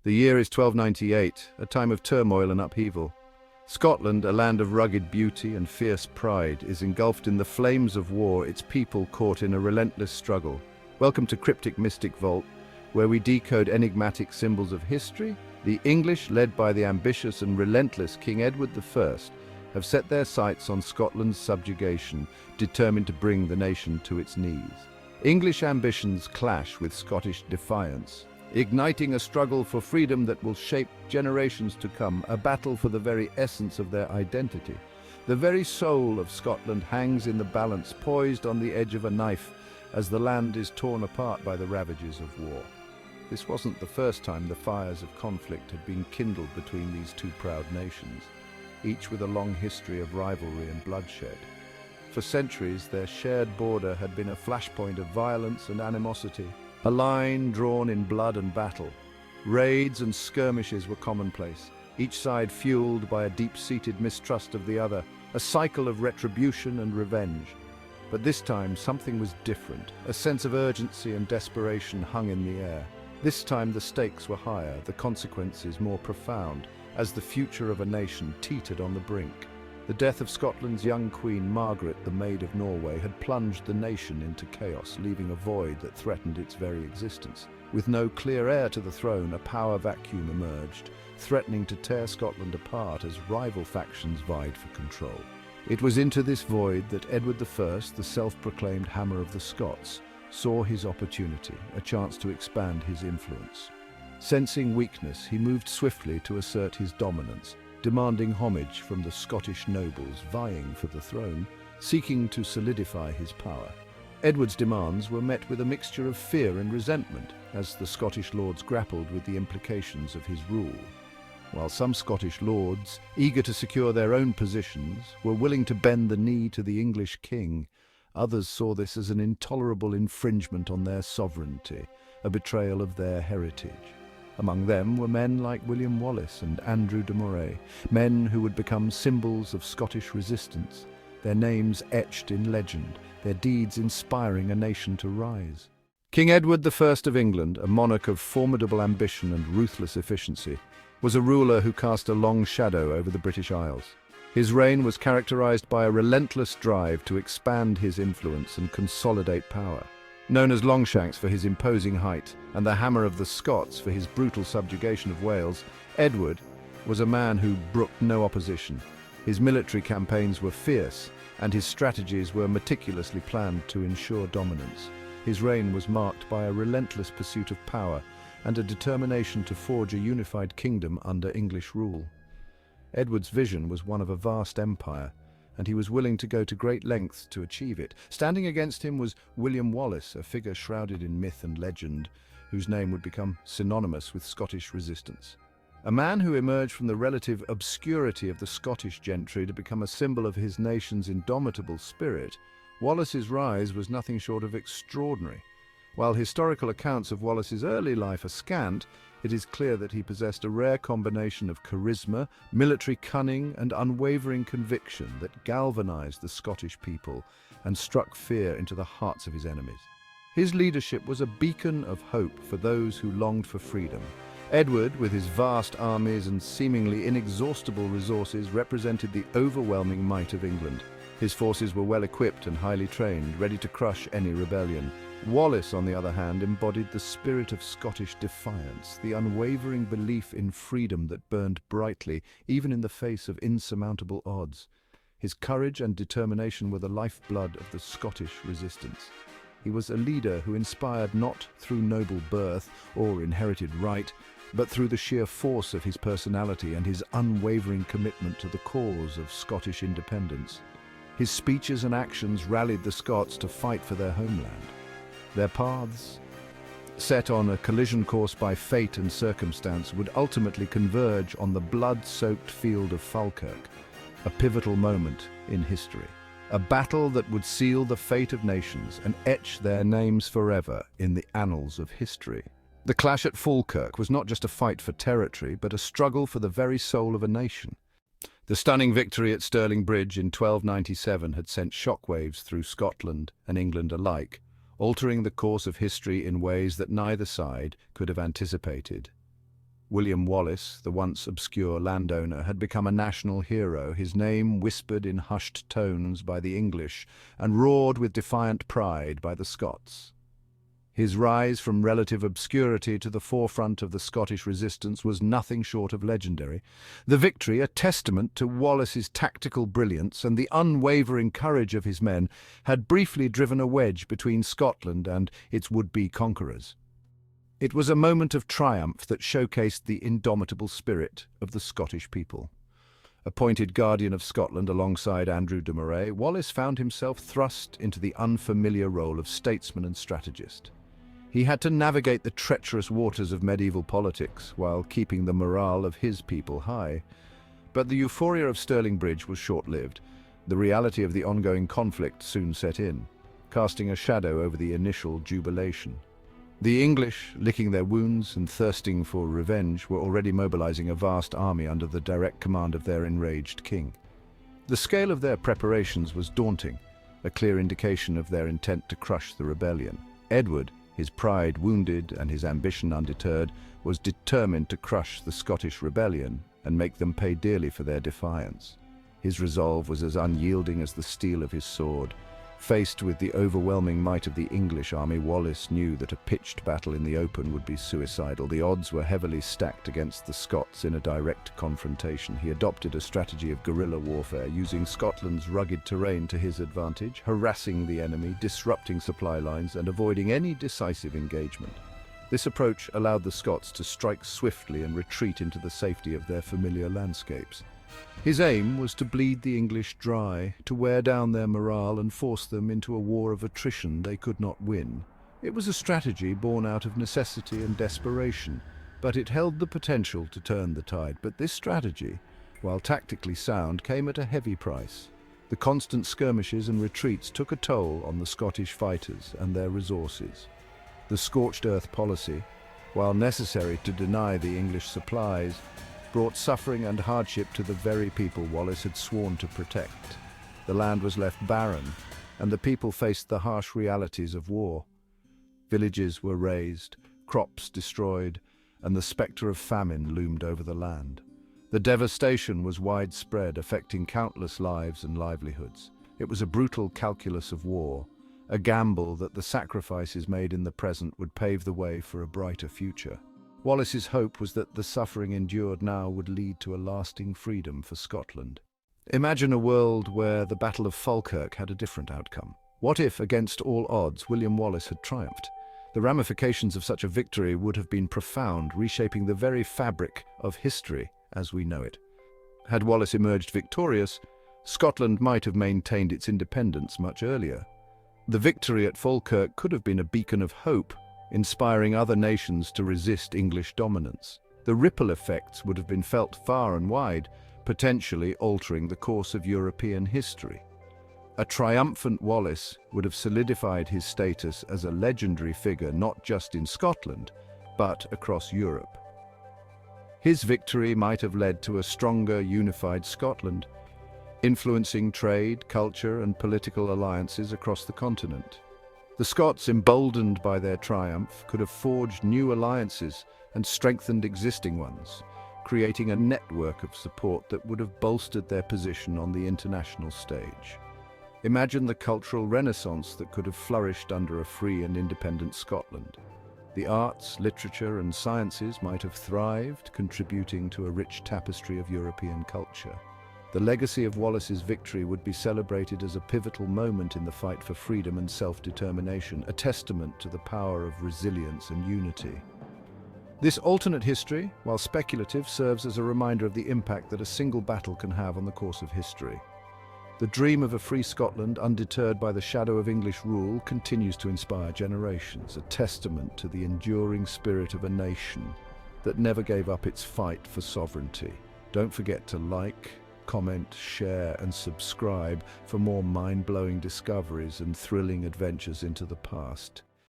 The year is 1298, a time of turmoil and upheaval. Scotland, a land of rugged beauty and fierce pride, is engulfed in the flames of war, its people caught in a relentless struggle. Welcome to Cryptic Mystic Vault, where we decode enigmatic symbols of history. The English, led by the ambitious and relentless King Edward I, have set their sights on Scotland's subjugation, determined to bring the nation to its knees. English ambitions clash with Scottish defiance, igniting a struggle for freedom that will shape generations to come, a battle for the very essence of their identity. The very soul of Scotland hangs in the balance, poised on the edge of a knife, as the land is torn apart by the ravages of war. This wasn't the first time the fires of conflict had been kindled between these two proud nations, each with a long history of rivalry and bloodshed. For centuries, their shared border had been a flashpoint of violence and animosity, a line drawn in blood and battle. Raids and skirmishes were commonplace, each side fueled by a deep-seated mistrust of the other, a cycle of retribution and revenge. But this time, something was different. A sense of urgency and desperation hung in the air. This time, the stakes were higher, the consequences more profound, as the future of a nation teetered on the brink. The death of Scotland's young queen, Margaret, the Maid of Norway, had plunged the nation into chaos, leaving a void that threatened its very existence. With no clear heir to the throne, a power vacuum emerged, threatening to tear Scotland apart as rival factions vied for control. It was into this void that Edward I, the self-proclaimed Hammer of the Scots, saw his opportunity, a chance to expand his influence. Sensing weakness, he moved swiftly to assert his dominance, demanding homage from the Scottish nobles vying for the throne, seeking to solidify his power. Edward's demands were met with a mixture of fear and resentment as the Scottish lords grappled with the implications of his rule. While some Scottish lords, eager to secure their own positions, were willing to bend the knee to the English king, others saw this as an intolerable infringement on their sovereignty, a betrayal of their heritage. Among them were men like William Wallace and Andrew de Moray, men who would become symbols of Scottish resistance, their names etched in legend, their deeds inspiring a nation to rise. King Edward I of England, a monarch of formidable ambition and ruthless efficiency, was a ruler who cast a long shadow over the British Isles. His reign was characterized by a relentless drive to expand his influence and consolidate power. Known as Longshanks for his imposing height and the Hammer of the Scots for his brutal subjugation of Wales, Edward was a man who brooked no opposition. His military campaigns were fierce, and his strategies were meticulously planned to ensure dominance. His reign was marked by a relentless pursuit of power and a determination to forge a unified kingdom under English rule. Edward's vision was one of a vast empire, and he was willing to go to great lengths to achieve it. Standing against him was William Wallace, a figure shrouded in myth and legend, whose name would become synonymous with Scottish resistance. A man who emerged from the relative obscurity of the Scottish gentry to become a symbol of his nation's indomitable spirit, Wallace's rise was nothing short of extraordinary. While historical accounts of Wallace's early life are scant, it is clear that he possessed a rare combination of charisma, military cunning, and unwavering conviction that galvanized the Scottish people and struck fear into the hearts of his enemies. His leadership was a beacon of hope for those who longed for freedom. Edward, with his vast armies and seemingly inexhaustible resources, represented the overwhelming might of England. His forces were well equipped and highly trained, ready to crush any rebellion. Wallace, on the other hand, embodied the spirit of Scottish defiance, the unwavering belief in freedom that burned brightly, even in the face of insurmountable odds. His courage and determination were the lifeblood of the Scottish resistance. He was a leader who inspired not through noble birth or inherited right, but through the sheer force of his personality and his unwavering commitment to the cause of Scottish independence. His speeches and actions rallied the Scots to fight for their homeland. Their paths, set on a collision course by fate and circumstance, would ultimately converge on the blood-soaked field of Falkirk, a pivotal moment in history. A battle that would seal the fate of nations and etch their names forever in the annals of history. The clash at Falkirk was not just a fight for territory, but a struggle for the very soul of a nation. The stunning victory at Stirling Bridge in 1297 had sent shockwaves through Scotland and England alike, altering the course of history in ways that neither side could have anticipated. William Wallace, the once obscure landowner, had become a national hero, his name whispered in hushed tones by the English and roared with defiant pride by the Scots. His rise from relative obscurity to the forefront of the Scottish resistance was nothing short of legendary. The victory, a testament to Wallace's tactical brilliance and the unwavering courage of his men, had briefly driven a wedge between Scotland and its would-be conquerors. It was a moment of triumph that showcased the indomitable spirit of the Scottish people. Appointed Guardian of Scotland alongside Andrew de Moray, Wallace found himself thrust into the unfamiliar role of statesman and strategist. He had to navigate the treacherous waters of medieval politics while keeping the morale of his people high. But the euphoria of Stirling Bridge was short-lived. The reality of the ongoing conflict soon set in, casting a shadow over the initial jubilation. The English, licking their wounds and thirsting for revenge, were already mobilizing a vast army under the direct command of their enraged king. The scale of their preparations was daunting, a clear indication of their intent to crush the rebellion. Edward, his pride wounded and his ambition undeterred, was determined to crush the Scottish rebellion and make them pay dearly for their defiance. His resolve was as unyielding as the steel of his sword. Faced with the overwhelming might of the English army, Wallace knew that a pitched battle in the open would be suicidal. The odds were heavily stacked against the Scots in a direct confrontation. He adopted a strategy of guerrilla warfare, using Scotland's rugged terrain to his advantage, harassing the enemy, disrupting supply lines, and avoiding any decisive engagement. This approach allowed the Scots to strike swiftly and retreat into the safety of their familiar landscapes. His aim was to bleed the English dry, to wear down their morale and force them into a war of attrition they could not win. It was a strategy born out of necessity and desperation, but it held the potential to turn the tide. But this strategy, while tactically sound, came at a heavy price. The constant skirmishes and retreats took a toll on the Scottish fighters and their resources. The scorched earth policy, while necessary to deny the English supplies, brought suffering and hardship to the very people Wallace had sworn to protect. The land was left barren, and the people faced the harsh realities of war. Villages were razed, crops destroyed, and the spectre of famine loomed over the land. The devastation was widespread, affecting countless lives and livelihoods. It was a brutal calculus of war, a gamble that the sacrifices made in the present would pave the way for a brighter future. Wallace's hope was that the suffering endured now would lead to a lasting freedom for Scotland. Imagine a world where the Battle of Falkirk had a different outcome. What if, against all odds, William Wallace had triumphed? The ramifications of such a victory would have been profound, reshaping the very fabric of history as we know it. Had Wallace emerged victorious, Scotland might have maintained its independence much earlier. The victory at Falkirk could have been a beacon of hope, inspiring other nations to resist English dominance. The ripple effects would have been felt far and wide, potentially altering the course of European history. A triumphant Wallace would have solidified his status as a legendary figure not just in Scotland, but across Europe. His victory might have led to a stronger, unified Scotland, influencing trade, culture, and political alliances across the continent. The Scots, emboldened by their triumph, could have forged new alliances and strengthened existing ones, creating a network of support that would have bolstered their position on the international stage. Imagine the cultural renaissance that could have flourished under a free and independent Scotland. The arts, literature, and sciences might have thrived, contributing to a rich tapestry of European culture. The legacy of Wallace's victory would be celebrated as a pivotal moment in the fight for freedom and self-determination, a testament to the power of resilience and unity. This alternate history, while speculative, serves as a reminder of the impact that a single battle can have on the course of history. The dream of a free Scotland, undeterred by the shadow of English rule, continues to inspire generations, a testament to the enduring spirit of a nation that never gave up its fight for sovereignty. Don't forget to like, comment, share, and subscribe for more mind-blowing discoveries and thrilling adventures into the past.